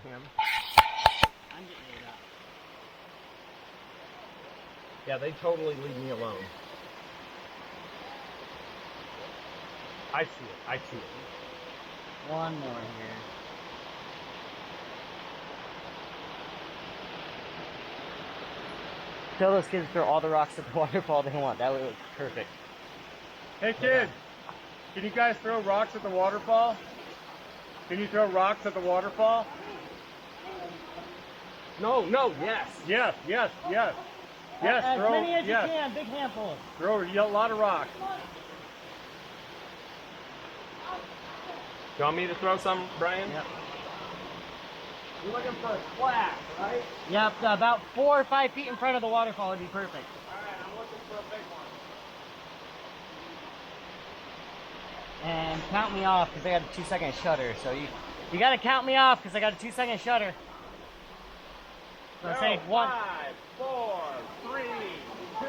him. I'm getting ate up. Yeah, they totally leave me alone. I see it. I see it. One more here. Tell those kids to throw all the rocks at the waterfall they want. That would look perfect. Hey kids, can you guys throw rocks at the waterfall? Can you throw rocks at the waterfall? No, no, yes. Yes, yes, yes. Yes, as throw, many as yes. you can, big handfuls. Throw a lot of rocks. You want me to throw some, Brian? Yep. You're looking for a splash, right? Yep, about 4 or 5 feet in front of the waterfall would be perfect. Alright, I'm looking for a big one. And count me off because I got a 2-second shutter. So you got to count me off because I got a 2-second shutter. So Go, say 1. 5, 4, 3, 2,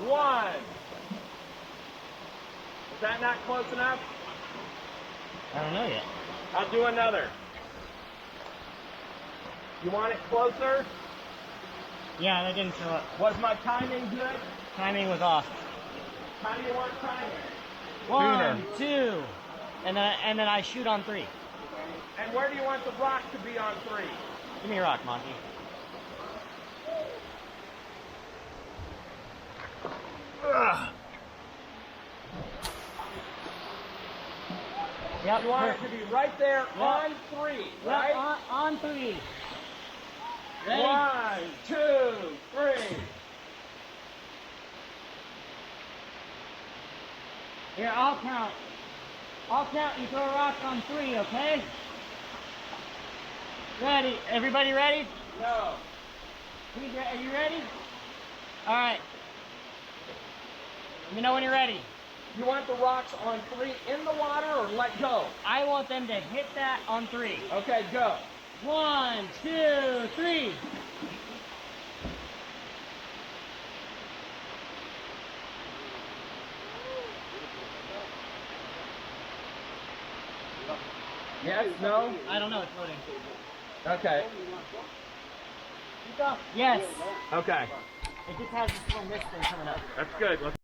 1. Is that not close enough? I don't know yet. I'll do another. You want it closer? Yeah, that didn't show up. Was my timing good? Timing was off. How do you want timing? 1, 2, and then I shoot on 3. And where do you want the rock to be on 3? Give me a rock, Monty. Ugh. Yep. You want it to be right there on 3, right? Yep, on 3. Ready? 1, 2, 3. Here, I'll count. I'll count. You throw a rock on 3, okay? Ready? Everybody ready? No. Are you ready? All right. Let me know when you're ready. You want the rocks on 3 in the water or let go? I want them to hit that on 3. Okay, go. 1, 2, 3. Yes, no? I don't know. It's loading. Okay. Yes. Okay. It just has this little mist thing coming up. That's good. Let's